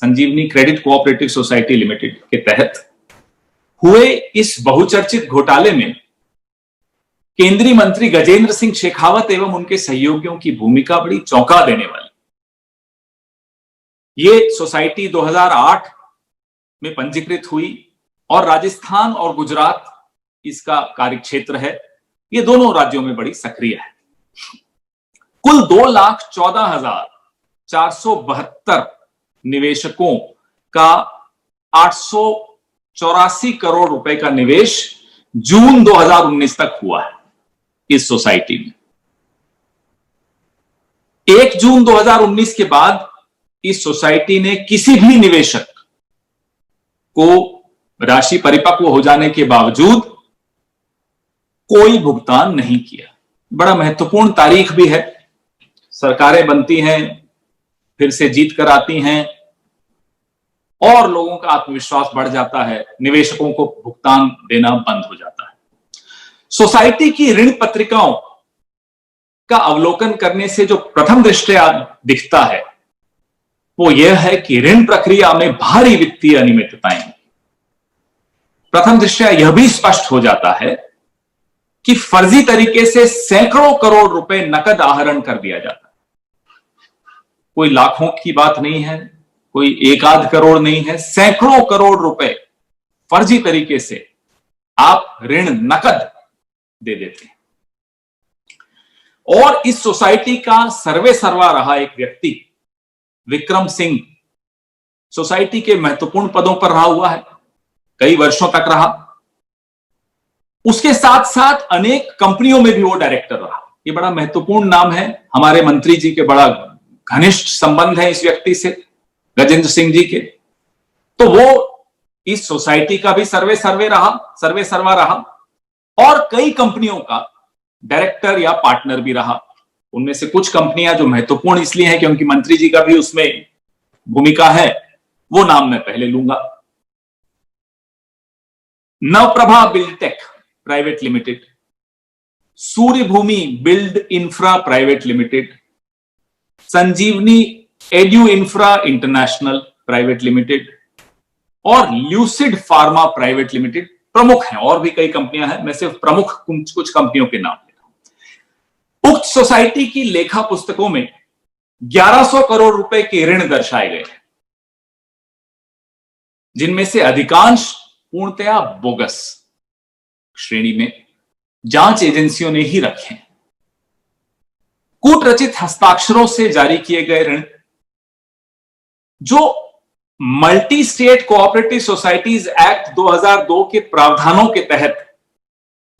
संजीवनी credit cooperative society limited के तहत हुए इस बहुचर्चित घोटाले में केंद्रीय मंत्री गजेंद्र सिंह शेखावत एवं उनके सहयोगियों की भूमिका बड़ी चौंका देने वाली। ये सोसाइटी 2008 में पंजीकृत हुई और राजस्थान और गुजरात इसका कार्यक्षेत्र है। ये दोनों राज्यों में बड़ी सक्रिय है। कुल 2,14,472 निवेशकों का 884 करोड़ रुपए का निवेश जून 2019 तक हुआ है इस सोसाइटी में। 1 जून 2019 के बाद इस सोसाइटी ने किसी भी निवेशक को राशि परिपक्व हो जाने के बावजूद कोई भुगतान नहीं किया। बड़ा महत्वपूर्ण तारीख भी है। सरकारें बनती हैं, फिर से जीत कर आती हैं और लोगों का आत्मविश्वास बढ़ जाता है, निवेशकों को भुगतान देना बंद हो जाता है। सोसाइटी की ऋण पत्रिकाओं का अवलोकन करने से जो प्रथम दृष्टया दिखता है वो यह है कि ऋण प्रक्रिया में भारी वित्तीय अनियमितताएं हैं। प्रथम दृष्टया यह भी स्पष्ट हो जाता है कि फर्जी तरीके से सैकड़ों करोड़ रुपए नकद आहरण कर दिया जाता है। कोई लाखों की बात नहीं है, कोई एक आध करोड़ नहीं है, सैकड़ों करोड़ रुपए फर्जी तरीके से आप ऋण नकद दे देते हैं। और इस सोसाइटी का सर्वे सर्वा रहा एक व्यक्ति विक्रम सिंह सोसाइटी के महत्वपूर्ण पदों पर रहा हुआ है, कई वर्षों तक रहा। उसके साथ साथ अनेक कंपनियों में भी वो डायरेक्टर रहा। ये बड़ा महत्वपूर्ण नाम है। हमारे मंत्री जी के बड़ा घनिष्ठ संबंध है इस व्यक्ति से, गजेंद्र सिंह जी के। तो वो इस सोसाइटी का भी सर्वे सर्वा रहा और कई कंपनियों का डायरेक्टर या पार्टनर भी रहा। उनमें से कुछ कंपनियां जो महत्वपूर्ण इसलिए हैं क्योंकि मंत्री जी का भी उसमें भूमिका है, वो नाम मैं पहले लूंगा। Navprabha buildtech private limited, Suryabhumi build infra private limited, Sanjeevani edu infra international private limited और ल्यूसिड फार्मा प्राइवेट लिमिटेड प्रमुख हैं। और भी कई कंपनियां हैं, मैं सिर्फ प्रमुख कुछ कंपनियों के नाम ले रहा हूं। उक्त सोसाइटी की लेखा पुस्तकों में 1100 करोड़ रुपए के ऋण दर्शाए गए हैं, जिनमें से अधिकांश पूर्णतया बोगस श्रेणी में जांच एजेंसियों ने ही रखे। कूटरचित हस्ताक्षरों से जारी किए गए ऋण जो multi state cooperative societies act 2002 के प्रावधानों के तहत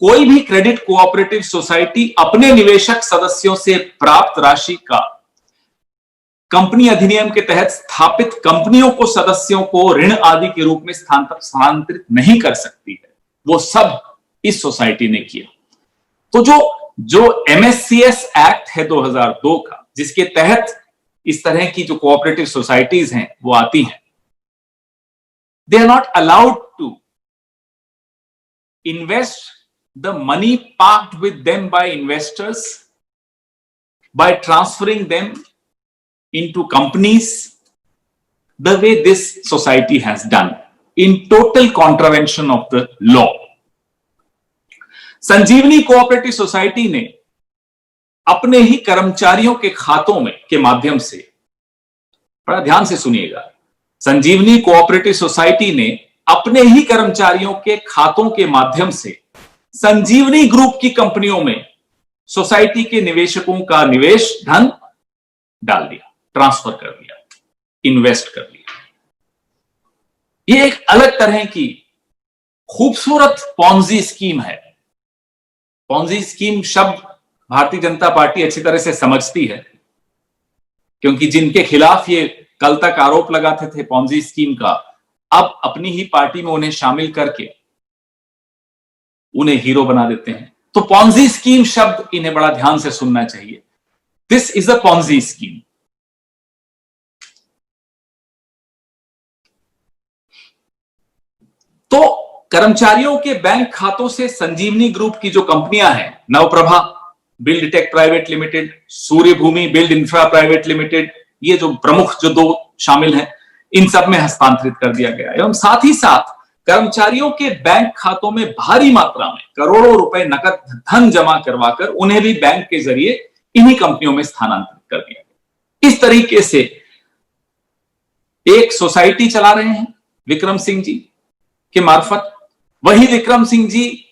कोई भी क्रेडिट कोऑपरेटिव सोसाइटी अपने निवेशक सदस्यों से प्राप्त राशि का कंपनी अधिनियम के तहत स्थापित कंपनियों को सदस्यों को ऋण आदि के रूप में स्थानांतरित नहीं कर सकती है, वो सब इस सोसाइटी ने किया। तो जो एमएससीएस एक्ट है 2002 का, जिसके तहत इस तरह की जो कोऑपरेटिव सोसाइटीज हैं वो आती हैं, they are not allowed to invest the money parked with them by investors by transferring them into companies the way this society has done, in total contravention of the law. Sanjivani cooperative society ने अपने ही कर्मचारियों के खातों में के माध्यम से, बड़ा ध्यान से सुनिएगा, संजीवनी कोऑपरेटिव सोसाइटी ने अपने ही कर्मचारियों के खातों के माध्यम से संजीवनी ग्रुप की कंपनियों में सोसाइटी के निवेशकों का निवेश धन डाल दिया, ट्रांसफर कर दिया, इन्वेस्ट कर दिया। यह एक अलग तरह की खूबसूरत पॉन्जी स्कीम है। पॉन्जी स्कीम शब्द भारतीय जनता पार्टी अच्छी तरह से समझती है, क्योंकि जिनके खिलाफ ये कल तक आरोप लगाते थे पॉन्जी स्कीम का, अब अपनी ही पार्टी में उन्हें शामिल करके उन्हें हीरो बना देते हैं। तो पॉन्जी स्कीम शब्द इन्हें बड़ा ध्यान से सुनना चाहिए। This is a Ponzi scheme. तो कर्मचारियों के बैंक खातों से संजीवनी ग्रुप की जो कंपनियां हैं, Navprabha buildtech private limited, Suryabhumi build infra private limited, ये जो प्रमुख जो दो शामिल हैं, इन सब में हस्तांतरित कर दिया गया एवं साथ ही साथ कर्मचारियों के बैंक खातों में भारी मात्रा में करोड़ों रुपए नकद धन जमा करवाकर उन्हें भी बैंक के जरिए इन्हीं कंपनियों में स्थानांतरित कर दिया गया। इस तरीके से एक सोसाइटी चला रहे हैं विक्रम सिंह जी के मार्फत, वही विक्रम सिंह जी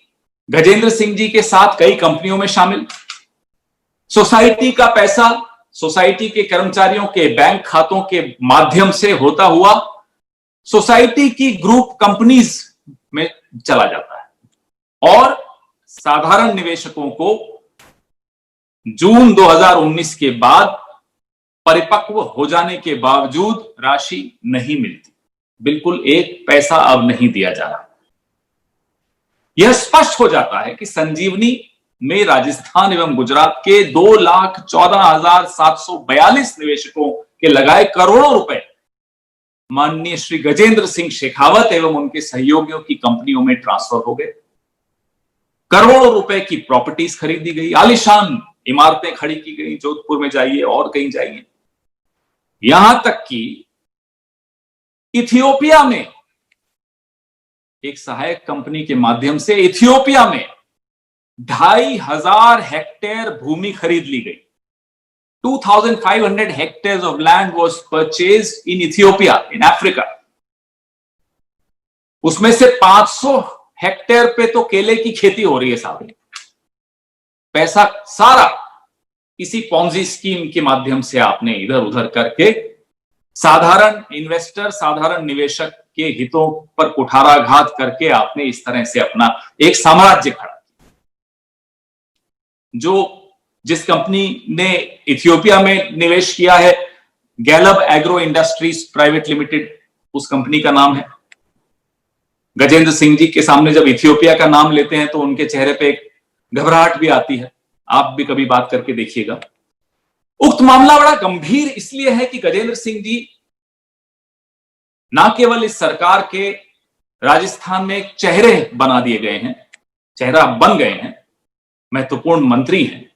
गजेंद्र सिंह जी के साथ कई कंपनियों में शामिल। सोसाइटी का पैसा सोसाइटी के कर्मचारियों के बैंक खातों के माध्यम से होता हुआ सोसाइटी की ग्रुप कंपनीज में चला जाता है और साधारण निवेशकों को जून 2019 के बाद परिपक्व हो जाने के बावजूद राशि नहीं मिलती, बिल्कुल एक पैसा अब नहीं दिया जा रहा। यह स्पष्ट हो जाता है कि संजीवनी में राजस्थान एवं गुजरात के 2,14,742 निवेशकों के लगाए करोड़ों रुपए माननीय श्री गजेंद्र सिंह शेखावत एवं उनके सहयोगियों की कंपनियों में ट्रांसफर हो गए। करोड़ों रुपए की प्रॉपर्टीज खरीदी गई, आलीशान इमारतें खड़ी की गई, जोधपुर में जाइए और कहीं जाइए। यहां तक कि इथियोपिया में एक सहायक कंपनी के माध्यम से इथियोपिया में 2,500 हेक्टेयर भूमि खरीद ली गई। 2,500 hectares of land was purchased in Ethiopia, in Africa. उसमें से 500 हेक्टेयर पे तो केले की खेती हो रही है साहब। पैसा सारा इसी पॉन्जी स्कीम के माध्यम से आपने इधर उधर करके साधारण इन्वेस्टर, साधारण निवेशक के हितों पर कुठाराघात करके आपने इस तरह से अपना एक साम्राज्य खड़ा किया। जिस कंपनी ने इथियोपिया में निवेश किया है, गैलब एग्रो इंडस्ट्रीज प्राइवेट लिमिटेड उस कंपनी का नाम है। गजेंद्र सिंह जी के सामने जब इथियोपिया का नाम लेते हैं तो उनके चेहरे पे एक घबराहट भी आती है, आप भी कभी बात करके देखिएगा। उक्त मामला बड़ा गंभीर इसलिए है कि गजेंद्र सिंह जी ना केवल इस सरकार के राजस्थान में एक चेहरे बना दिए गए हैं, चेहरा बन गए हैं, महत्वपूर्ण मंत्री हैं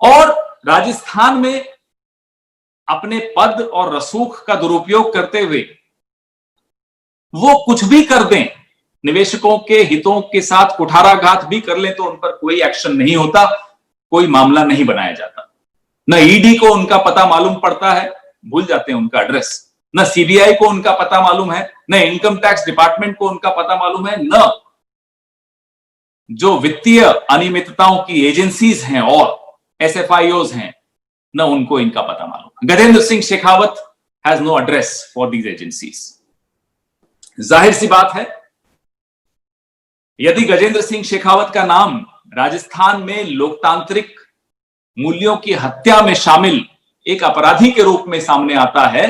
और राजस्थान में अपने पद और रसूख का दुरुपयोग करते हुए वो कुछ भी कर दें, निवेशकों के हितों के साथ कुठाराघात भी कर लें तो उन पर कोई एक्शन नहीं होता, कोई मामला नहीं बनाया जाता। न ईडी को उनका पता मालूम पड़ता है, भूल जाते हैं उनका एड्रेस, न सीबीआई को उनका पता मालूम है, न इनकम टैक्स डिपार्टमेंट को उनका पता मालूम है, न जो वित्तीय अनियमितताओं की एजेंसीज हैं और एसएफआईओज हैं, न उनको इनका पता मालूम। Gajendra Singh Shekhawat has no address for these agencies. जाहिर सी बात है, यदि गजेंद्र सिंह शेखावत का नाम राजस्थान में लोकतांत्रिक मूल्यों की हत्या में शामिल एक अपराधी के रूप में सामने आता है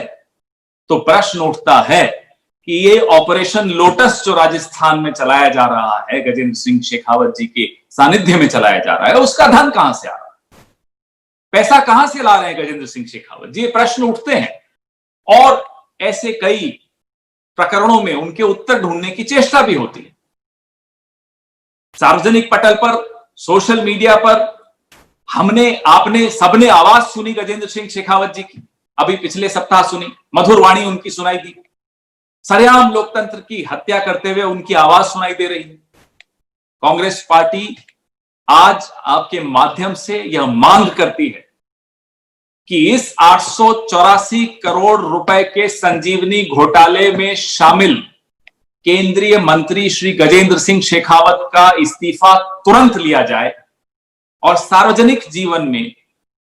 तो प्रश्न उठता है कि ये ऑपरेशन लोटस जो राजस्थान में चलाया जा रहा है, गजेंद्र सिंह शेखावत जी के सानिध्य में चलाया जा रहा है, उसका धन कहां से आ रहा है, पैसा कहां से ला रहे हैं गजेंद्र सिंह शेखावत जी, ये प्रश्न उठते हैं। और ऐसे कई प्रकरणों में उनके उत्तर ढूंढने की चेष्टा भी होती है। सार्वजनिक पटल पर, सोशल मीडिया पर हमने, आपने, सबने आवाज सुनी गजेंद्र सिंह शेखावत जी की, अभी पिछले सप्ताह सुनी, मधुर वाणी उनकी सुनाई दी। सरेआम लोकतंत्र की हत्या करते हुए उनकी आवाज सुनाई दे रही है। कांग्रेस पार्टी आज आपके माध्यम से यह मांग करती है कि इस 884 करोड़ रुपए के संजीवनी घोटाले में शामिल केंद्रीय मंत्री श्री गजेंद्र सिंह शेखावत का इस्तीफा तुरंत लिया जाए और सार्वजनिक जीवन में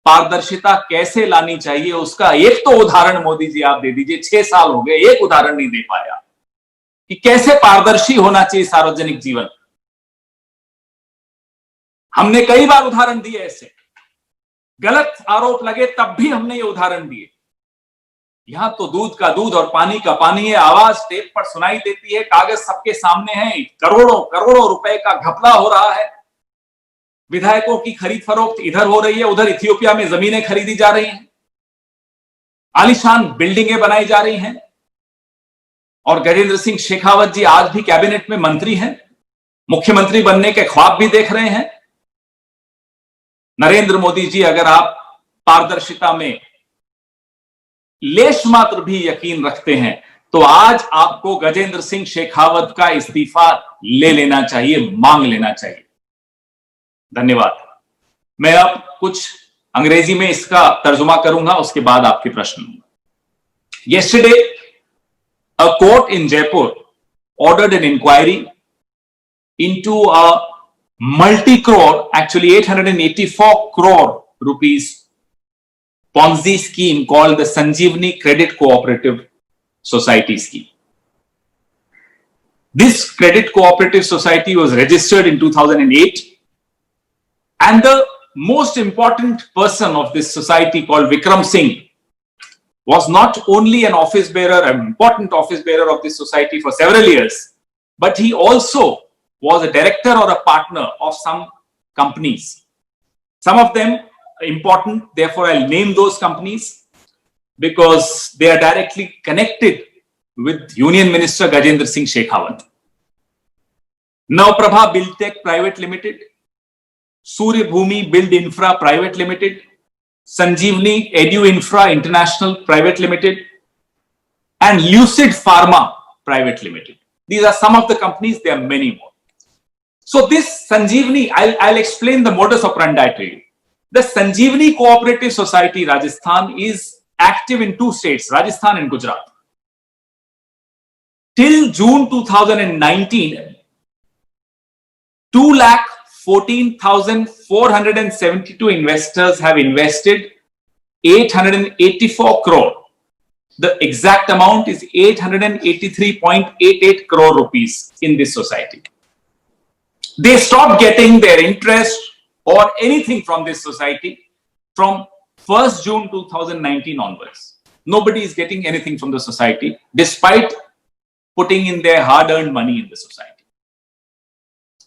पारदर्शिता कैसे लानी चाहिए उसका एक तो उदाहरण मोदी जी आप दे दीजिए। 6 साल हो गए, एक उदाहरण नहीं दे पाया कि कैसे पारदर्शी होना चाहिए सार्वजनिक जीवन। हमने कई बार उदाहरण दिए, ऐसे गलत आरोप लगे तब भी हमने ये उदाहरण दिए। यहां तो दूध का दूध और पानी का पानी है, आवाज टेप पर सुनाई देती है, कागज सबके सामने है, करोड़ों करोड़ों रुपए का घपला हो रहा है, विधायकों की खरीद फरोख्त इधर हो रही है, उधर इथियोपिया में जमीनें खरीदी जा रही हैं, आलीशान बिल्डिंगें बनाई जा रही हैं और गजेंद्र सिंह शेखावत जी आज भी कैबिनेट में मंत्री हैं, मुख्यमंत्री बनने के ख्वाब भी देख रहे हैं। नरेंद्र मोदी जी, अगर आप पारदर्शिता में लेश मात्र भी यकीन रखते हैं तो आज आपको गजेंद्र सिंह शेखावत का इस्तीफा ले लेना चाहिए, मांग लेना चाहिए। धन्यवाद। मैं अब कुछ अंग्रेजी में इसका तर्जुमा करूंगा, उसके बाद आपके प्रश्न लूंगा। Yesterday, a court in Jaipur ordered an inquiry into a multi-crore, actually 884 crore rupees Ponzi scheme called the Sanjeevani Credit Cooperative Society scheme. This credit cooperative society was registered in 2008, and the most important person of this society, called Vikram Singh, was not only an office bearer, an important office bearer of this society for several years, but he also was a director or a partner of some companies. Some of them important, therefore I'll name those companies because they are directly connected with Union Minister Gajendra Singh Shekhawat. Navprabha Buildtech Private Limited, Surya Bhumi Build Infra Private Limited, Sanjeevani Edu Infra International Private Limited, and Lucid Pharma Private Limited. These are some of the companies, there are many more. So this Sanjeevani, I'll explain the modus operandi to you. The Sanjeevani Cooperative Society Rajasthan is active in two states, Rajasthan and Gujarat. Till June 2019, 2,14,472 investors have invested 884 crore. The exact amount is 883.88 crore rupees in this society. They stopped getting their interest or anything from this society from 1st June 2019 onwards. Nobody is getting anything from the society despite putting in their hard-earned money in the society.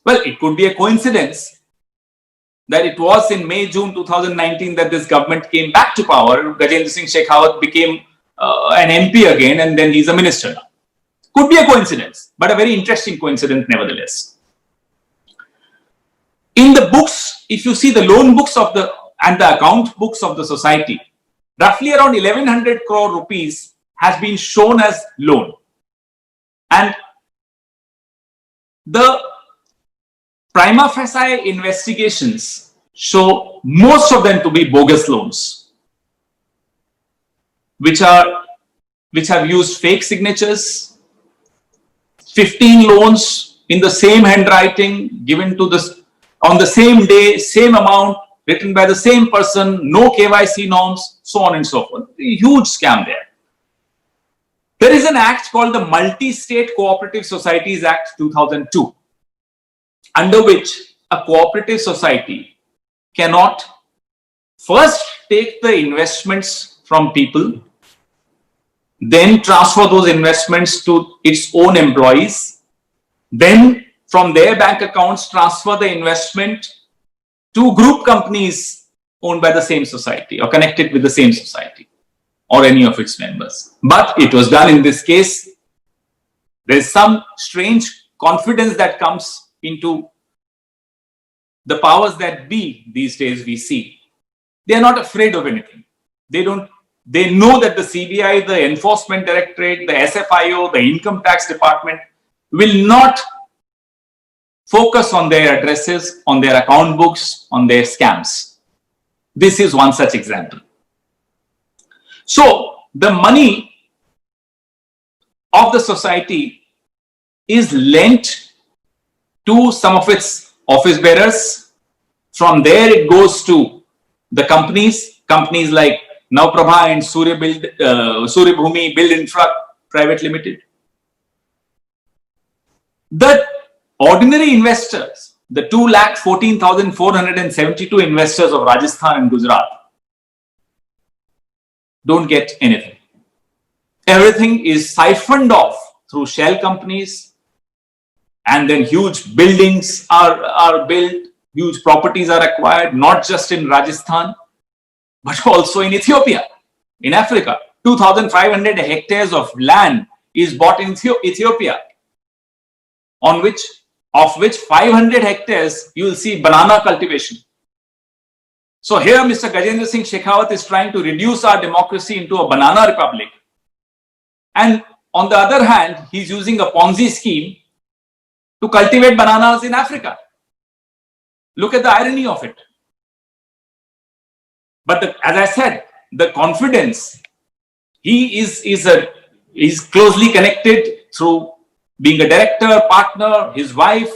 Well, it could be a coincidence that it was in May, June 2019 that this government came back to power. Gajendra Singh Shekhawat became an MP again, and then he's a minister now. Could be a coincidence, but a very interesting coincidence nevertheless. In the books, if you see the loan books of the and the account books of the society, roughly around 1100 crore rupees has been shown as loan. And the prima facie investigations show most of them to be bogus loans, which have used fake signatures, 15 loans in the same handwriting given to this on the same day, same amount, written by the same person, no KYC norms, so on and so forth. A huge scam there. There is an act called the Multi-State Cooperative Societies Act 2002, under which a cooperative society cannot first take the investments from people, then transfer those investments to its own employees, then from their bank accounts transfer the investment to group companies owned by the same society or connected with the same society or any of its members. But it was done in this case. There is some strange confidence that comes into the powers that be these days we see. They are not afraid of anything. They know that the CBI, the Enforcement Directorate, the SFIO, the Income Tax Department will not focus on their addresses, on their account books, on their scams. This is one such example. So the money of the society is lent to some of its office bearers. From there it goes to the companies like Navprabha and Surya Bhumi Build Infra Private Limited. The ordinary investors, the 2,14,472 investors of Rajasthan and Gujarat, don't get anything. Everything is siphoned off through shell companies, and then huge buildings are built, huge properties are acquired, not just in Rajasthan, but also in Ethiopia, in Africa. 2,500 hectares of land is bought in Ethiopia, of which 500 hectares you will see banana cultivation. So here Mr. Gajendra Singh Shekhawat is trying to reduce our democracy into a banana republic. And on the other hand, he's using a Ponzi scheme to cultivate bananas in Africa. Look at the irony of it. But as I said, the confidence, he is closely connected through being a director, partner, his wife,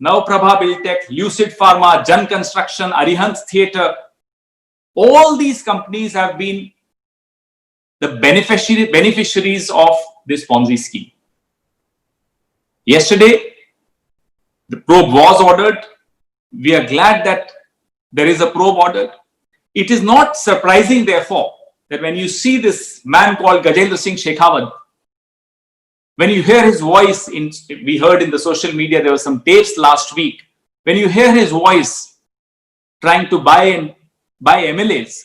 Navprabha Buildtech, Lucid Pharma, Jan Construction, Arihant Theatre. All these companies have been the beneficiaries of this Ponzi scheme. Yesterday, the probe was ordered. We are glad that there is a probe ordered. It is not surprising, therefore, that when you see this man called Gajendra Singh Shekhawat, when you hear his voice, we heard in the social media, there were some tapes last week, when you hear his voice trying to buy MLAs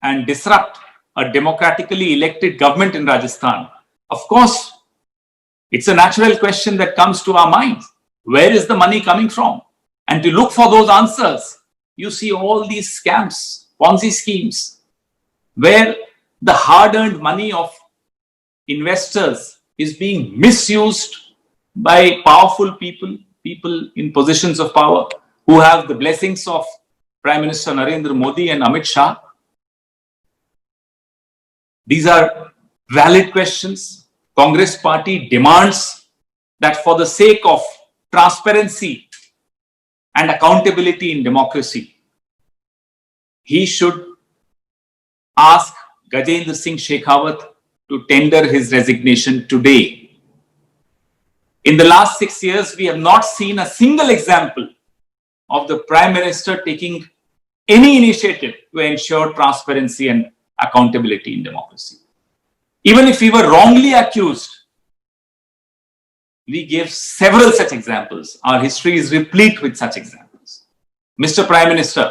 and disrupt a democratically elected government in Rajasthan, of course, it's a natural question that comes to our minds. Where is the money coming from? And to look for those answers, you see all these scams, Ponzi schemes, where the hard-earned money of investors is being misused by powerful people in positions of power who have the blessings of Prime Minister Narendra Modi and Amit Shah. These are valid questions. Congress party demands that for the sake of transparency and accountability in democracy, he should ask Gajendra Singh Shekhawat to tender his resignation today. In the last 6 years, we have not seen a single example of the Prime Minister taking any initiative to ensure transparency and accountability in democracy. Even if we were wrongly accused, we gave several such examples. Our history is replete with such examples. Mr. Prime Minister,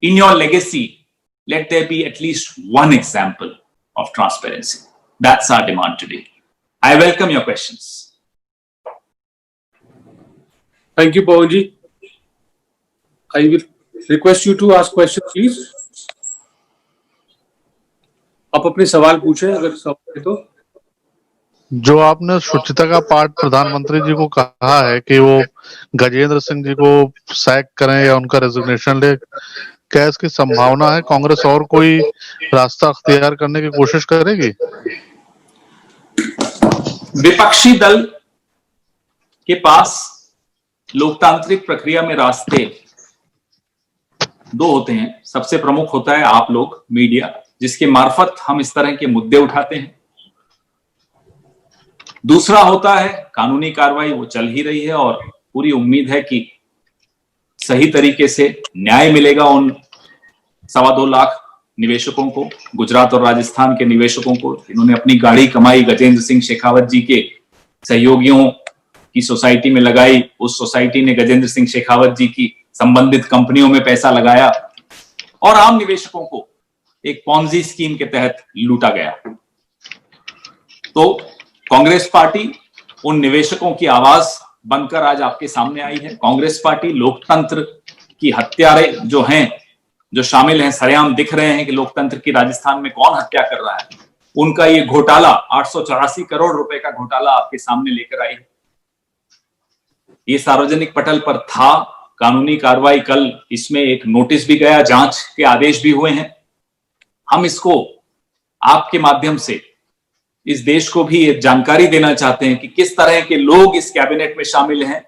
in your legacy, let there be at least one example of transparency. That's our demand today. I welcome your questions. Thank you, Pawanji. I will request you to ask questions, please. आप अपने सवाल पूछें अगर सवाल है तो। जो आपने शुचिता का पार्ट प्रधानमंत्री जी को कहा है कि वो गजेंद्र सिंह जी को सैक करें या उनका रेजिग्नेशन ले, क्या इसकी संभावना है? कांग्रेस और कोई रास्ता अख्तियार करने की कोशिश करेगी? विपक्षी दल के पास लोकतांत्रिक प्रक्रिया में रास्ते दो होते हैं। सबसे प्रमुख होता है आप लोग, मीडिया, जिसके मार्फत हम इस तरह के मुद्दे उठाते हैं। दूसरा होता है कानूनी कार्रवाई, वो चल ही रही है और पूरी उम्मीद है कि सही तरीके से न्याय मिलेगा उन 2.25 लाख निवेशकों को, गुजरात और राजस्थान के निवेशकों को, जिन्होंने अपनी गाढ़ी कमाई गजेंद्र सिंह शेखावत जी के सहयोगियों की सोसाइटी में लगाई। उस सोसाइटी ने गजेंद्र सिंह शेखावत जी की संबंधित कंपनियों में पैसा लगाया और आम निवेशकों को एक पॉन्जी स्कीम के तहत लूटा गया। तो कांग्रेस पार्टी उन निवेशकों की आवाज बनकर आज आपके सामने आई है। कांग्रेस पार्टी लोकतंत्र की हत्यारे जो हैं, जो शामिल हैं, सरेआम दिख रहे हैं कि लोकतंत्र की राजस्थान में कौन हत्या कर रहा है, उनका ये घोटाला 884 करोड़ रुपए का घोटाला आपके सामने लेकर आई है। ये सार्वजनिक पटल पर था, कानूनी कार्रवाई कल, इसमें एक नोटिस भी गया, जांच के आदेश भी हुए हैं। हम इसको आपके माध्यम से इस देश को भी एक जानकारी देना चाहते हैं कि किस तरह के लोग इस कैबिनेट में शामिल हैं,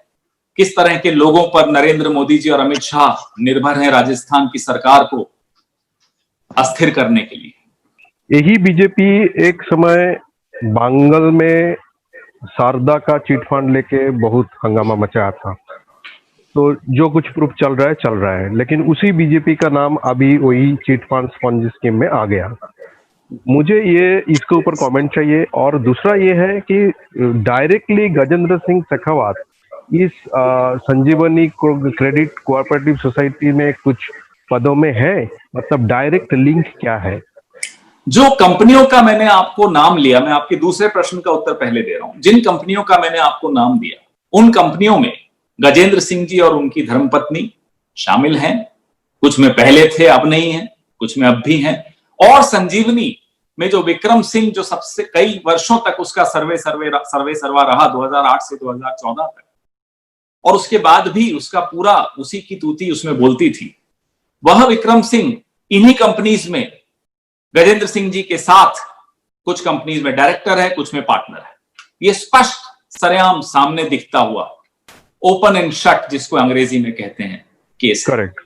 किस तरह के लोगों पर नरेंद्र मोदी जी और अमित शाह निर्भर हैं राजस्थान की सरकार को अस्थिर करने के लिए। यही बीजेपी एक समय बांगल में शारदा का चिट फंड लेके बहुत हंगामा मचाया था। तो जो कुछ प्रूफ चल रहा है, लेकिन उसी बीजेपी का नाम अभी वही चिट फंड स्पॉन्जी स्कीम में आ गया। मुझे ये इसके ऊपर कमेंट चाहिए। और दूसरा ये है कि डायरेक्टली गजेंद्र सिंह शेखावत इस संजीवनी क्रेडिट कोऑपरेटिव सोसाइटी में कुछ पदों में है, मतलब डायरेक्ट लिंक क्या है? जो कंपनियों का मैंने आपको नाम लिया, मैं आपके दूसरे प्रश्न का उत्तर पहले दे रहा हूं। जिन कंपनियों का मैंने आपको नाम दिया, उन कंपनियों में गजेंद्र सिंह जी और उनकी धर्मपत्नी शामिल हैं। कुछ में पहले थे अब नहीं है, कुछ में अब भी हैं। और संजीवनी में जो विक्रम सिंह जो सबसे कई वर्षों तक उसका सर्वे सर्वा रहा 2008 से 2014 तक, और उसके बाद भी उसका पूरा उसी की तूती उसमें बोलती थी, वह विक्रम सिंह इन्हीं कंपनीज में गजेंद्र सिंह जी के साथ कुछ कंपनीज में डायरेक्टर है, कुछ में पार्टनर है। ये स्पष्ट सरेआम सामने दिखता हुआ ओपन एंड शट जिसको अंग्रेजी में कहते हैं केस। करेक्ट।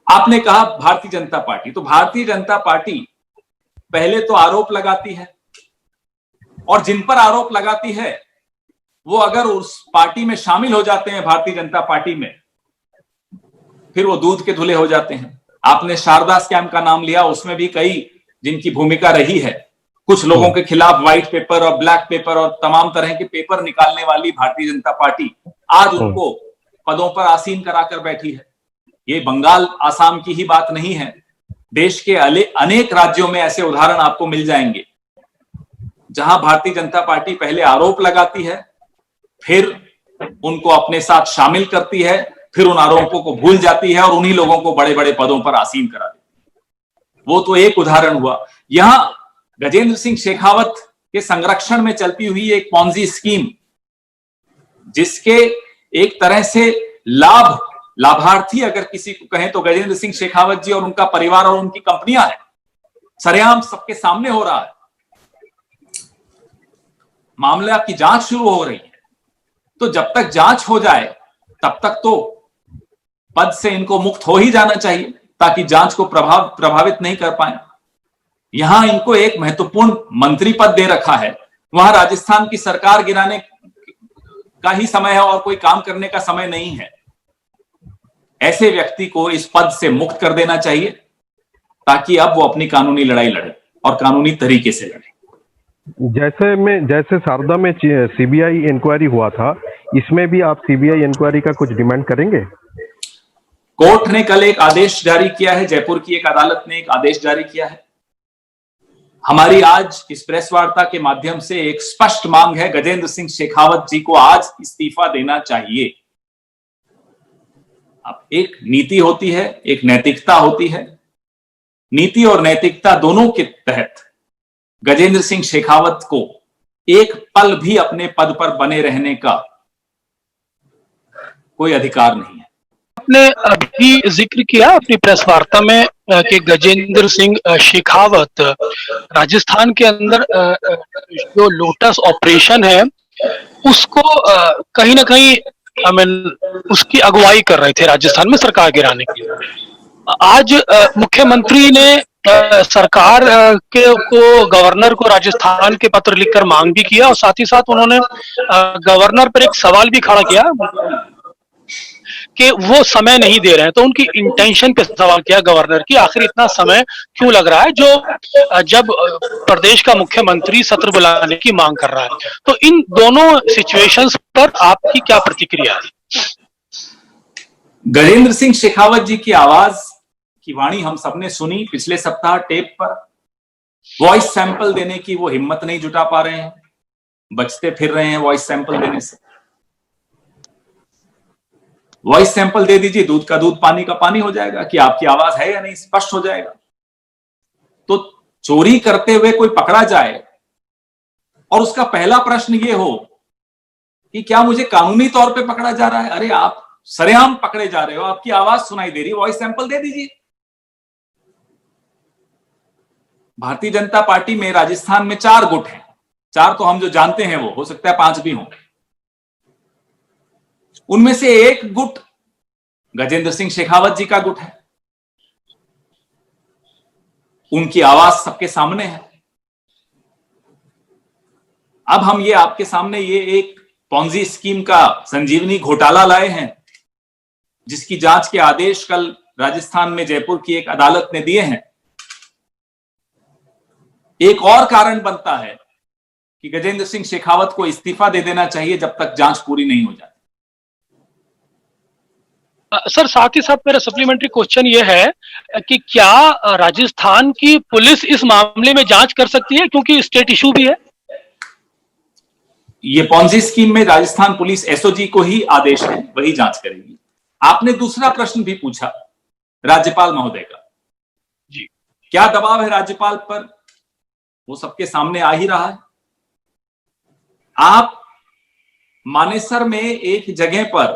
आपने कहा भारतीय जनता पार्टी, तो भारतीय जनता पार्टी पहले तो आरोप लगाती है, और जिन पर आरोप लगाती है वो अगर उस पार्टी में शामिल हो जाते हैं, भारतीय जनता पार्टी में, फिर वो दूध के धुले हो जाते हैं। आपने शारदा स्कैम का नाम लिया, उसमें भी कई जिनकी भूमिका रही है, कुछ लोगों के खिलाफ व्हाइट पेपर और ब्लैक पेपर और तमाम तरह के पेपर निकालने वाली भारतीय जनता पार्टी आज उनको पदों पर आसीन कराकर बैठी है। ये बंगाल आसाम की ही बात नहीं है, देश के अनेक राज्यों में ऐसे उदाहरण आपको मिल जाएंगे जहां भारतीय जनता पार्टी पहले आरोप लगाती है, फिर उनको अपने साथ शामिल करती है, फिर उन आरोपों को भूल जाती है और उन्हीं लोगों को बड़े बड़े पदों पर आसीन करा देती है। वो तो एक उदाहरण हुआ। यहां गजेंद्र सिंह शेखावत के संरक्षण में चलती हुई एक पॉन्जी स्कीम, जिसके एक तरह से लाभार्थी अगर किसी को कहें तो गजेंद्र सिंह शेखावत जी और उनका परिवार और उनकी कंपनियां हैं, सरेआम सबके सामने हो रहा है। मामला की जांच शुरू हो रही है, तो जब तक जांच हो जाए तब तक तो पद से इनको मुक्त हो ही जाना चाहिए, ताकि जांच को प्रभावित नहीं कर पाए। यहां इनको एक महत्वपूर्ण मंत्री पद दे रखा है, वहां राजस्थान की सरकार गिराने का ही समय है और कोई काम करने का समय नहीं है। ऐसे व्यक्ति को इस पद से मुक्त कर देना चाहिए, ताकि अब वो अपनी कानूनी लड़ाई लड़े और कानूनी तरीके से लड़े। जैसे शारदा में सीबीआई इंक्वायरी हुआ था, इसमें भी आप सीबीआई इंक्वायरी का कुछ डिमांड करेंगे? कोर्ट ने कल एक आदेश जारी किया है, जयपुर की एक अदालत ने एक आदेश जारी किया है। हमारी आज इस प्रेस वार्ता के माध्यम से एक स्पष्ट मांग है, गजेंद्र सिंह शेखावत जी को आज इस्तीफा देना चाहिए। अब एक नीति होती है, एक नैतिकता होती है। नीति और नैतिकता दोनों के तहत गजेंद्र सिंह शेखावत को एक पल भी अपने पद पर बने रहने का कोई अधिकार नहीं है। आपने अभी जिक्र किया अपनी प्रेस वार्ता में कि गजेंद्र सिंह शेखावत राजस्थान के अंदर जो लोटस ऑपरेशन है उसको कहीं ना कहीं उसकी अगुवाई कर रहे थे राजस्थान में सरकार गिराने के लिए। आज मुख्यमंत्री ने सरकार को गवर्नर को राजस्थान के पत्र लिखकर मांग भी किया, और साथ ही साथ उन्होंने गवर्नर पर एक सवाल भी खड़ा किया कि वो समय नहीं दे रहे हैं। तो उनकी इंटेंशन पे सवाल किया गवर्नर की, आखिर इतना समय क्यों लग रहा है जब प्रदेश का मुख्यमंत्री सत्र बुलाने की मांग कर रहा है। तो इन दोनों सिचुएशंस पर आपकी क्या प्रतिक्रिया है? गजेंद्र सिंह शेखावत जी की आवाज की वाणी हम सबने सुनी पिछले सप्ताह टेप पर। वॉइस सैंपल देने की वो हिम्मत नहीं जुटा पा रहे हैं, बचते फिर रहे हैं वॉइस सैंपल देने से। वॉइस सैंपल दे दीजिए, दूध का दूध पानी का पानी हो जाएगा कि आपकी आवाज है या नहीं, स्पष्ट हो जाएगा। तो चोरी करते हुए कोई पकड़ा जाए और उसका पहला प्रश्न ये हो कि क्या मुझे कानूनी तौर पे पकड़ा जा रहा है? अरे आप सरेआम पकड़े जा रहे हो, आपकी आवाज सुनाई दे रही है, वॉइस सैंपल दे दीजिए। भारतीय जनता पार्टी में राजस्थान में 4 गुट हैं। 4 तो हम जो जानते हैं, वो हो सकता है 5 भी हों। उनमें से एक गुट गजेंद्र सिंह शेखावत जी का गुट है। उनकी आवाज सबके सामने है। अब हम ये आपके सामने ये एक पॉन्जी स्कीम का संजीवनी घोटाला लाए हैं, जिसकी जांच के आदेश कल राजस्थान में जयपुर की एक अदालत ने दिए हैं। एक और कारण बनता है कि गजेंद्र सिंह शेखावत को इस्तीफा दे देना चाहिए जब तक जांच पूरी नहीं हो जाती। सर, साथ ही साथ मेरा सप्लीमेंट्री क्वेश्चन ये है कि क्या राजस्थान की पुलिस इस मामले में जांच कर सकती है, क्योंकि स्टेट इशू भी है? ये पॉन्जी स्कीम में राजस्थान पुलिस एसओजी को ही आदेश है, वही जांच करेगी। आपने दूसरा प्रश्न भी पूछा राज्यपाल महोदय का। जी। क्या दबाव है राज्यपाल पर, वो सबके सामने आ ही रहा है। आप मानेसर में एक जगह पर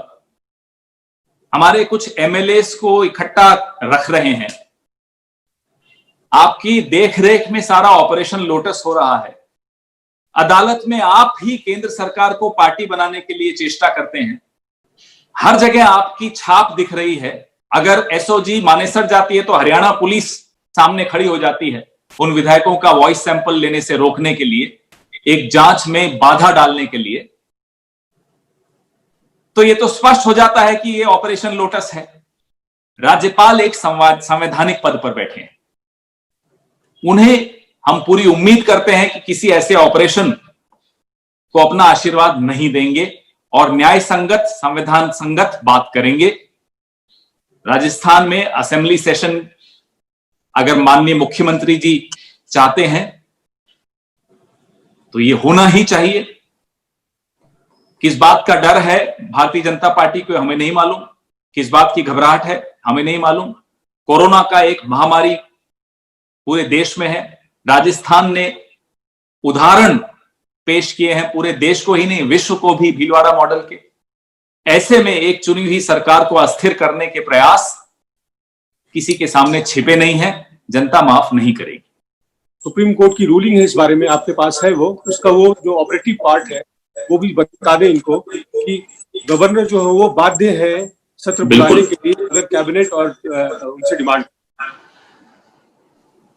हमारे कुछ एमएलएस को इकट्ठा रख रहे हैं, आपकी देखरेख में सारा ऑपरेशन लोटस हो रहा है। अदालत में आप ही केंद्र सरकार को पार्टी बनाने के लिए चेष्टा करते हैं। हर जगह आपकी छाप दिख रही है। अगर एसओजी मानेसर जाती है तो हरियाणा पुलिस सामने खड़ी हो जाती है उन विधायकों का वॉइस सैंपल लेने से रोकने के लिए, एक जांच में बाधा डालने के लिए। तो ये तो स्पष्ट हो जाता है कि ये ऑपरेशन लोटस है। राज्यपाल एक संवैधानिक पद पर बैठे हैं, उन्हें हम पूरी उम्मीद करते हैं कि किसी ऐसे ऑपरेशन को अपना आशीर्वाद नहीं देंगे और न्याय संगत, संविधान संगत बात करेंगे। राजस्थान में असेंबली सेशन अगर माननीय मुख्यमंत्री जी चाहते हैं तो ये होना ही चाहिए। किस बात का डर है भारतीय जनता पार्टी को हमें नहीं मालूम, किस बात की घबराहट है हमें नहीं मालूम। कोरोना का एक महामारी पूरे देश में है। राजस्थान ने उदाहरण पेश किए हैं पूरे देश को ही नहीं, विश्व को भी, भीलवाड़ा मॉडल के। ऐसे में एक चुनी हुई सरकार को अस्थिर करने के प्रयास किसी के सामने छिपे नहीं है, जनता माफ नहीं करेगी। सुप्रीम कोर्ट की रूलिंग है इस बारे में, आपके पास है वो, उसका वो जो ऑपरेटिव पार्ट है वो भी बता दें इनको कि गवर्नर जो है वो बाध्य है सत्र बुलाने के लिए अगर कैबिनेट और उनसे डिमांड।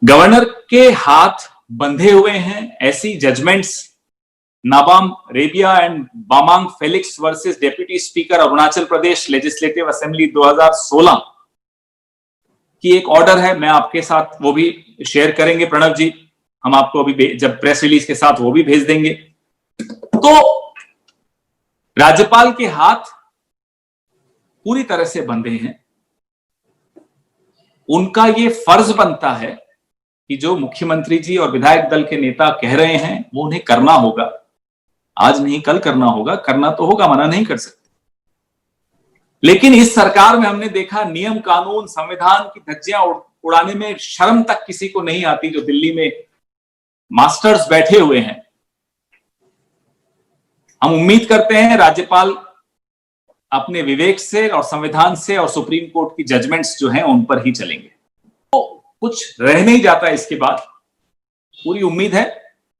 गवर्नर के हाथ बंधे हुए हैं। ऐसी judgments Nabam Rebia and Bamang Felix versus deputy speaker Arunachal Pradesh legislative assembly 2016 की एक ऑर्डर है, मैं आपके साथ वो भी शेयर करेंगे प्रणव जी, हम आपको अभी जब प्रेस रिलीज के साथ वो भी भेज देंगे। तो राज्यपाल के हाथ पूरी तरह से बंधे हैं। उनका ये फर्ज बनता है कि जो मुख्यमंत्री जी और विधायक दल के नेता कह रहे हैं वो उन्हें करना होगा। आज नहीं कल करना होगा, करना तो होगा, मना नहीं कर सकते। लेकिन इस सरकार में हमने देखा नियम कानून संविधान की धज्जियां उड़ाने में शर्म तक किसी को नहीं आती। जो दिल्ली में मास्टर्स बैठे हुए हैं, हम उम्मीद करते हैं राज्यपाल अपने विवेक से और संविधान से और सुप्रीम कोर्ट की जजमेंट्स जो हैं उन पर ही चलेंगे। तो कुछ रह नहीं जाता इसके बाद। पूरी उम्मीद है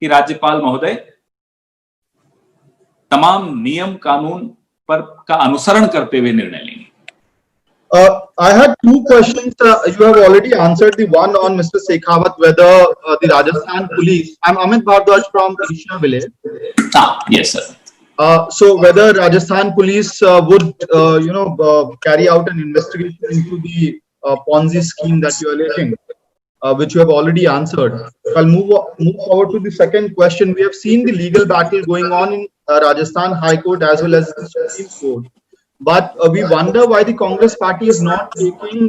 कि राज्यपाल महोदय तमाम नियम कानून पर का अनुसरण करते हुए निर्णय लेंगे। I had two questions. You have already answered the one on Mr. Shekhawat, whether the Rajasthan police. I'm Amit Bhardwaj from Krishna Village. Yes, sir. So whether Rajasthan police would, carry out an investigation into the Ponzi scheme that you are alleging, which you have already answered. I'll move forward to the second question. We have seen the legal battle going on in Rajasthan High Court as well as the Supreme Court. But we wonder why the Congress party is not taking,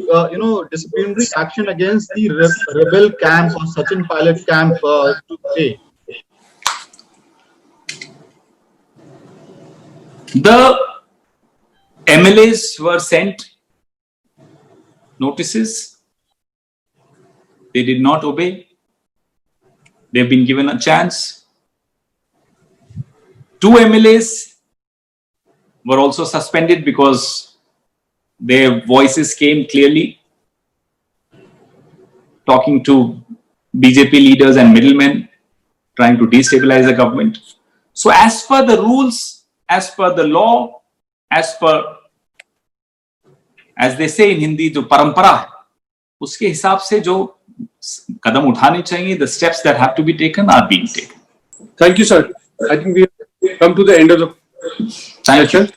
disciplinary action against the rebel camp or Sachin Pilot camp today. The MLAs were sent notices. They did not obey. They've been given a chance. 2 MLAs were also suspended because their voices came clearly talking to BJP leaders and middlemen, trying to destabilize the government. So as per the rules, as per the law, as they say in Hindi, जो परंपरा है उसके हिसाब से जो कदम उठाने चाहिए, the steps that have to be taken are being taken. Thank you, sir. I think we have come to the end of the session.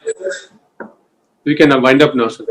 We can wind up now, sir.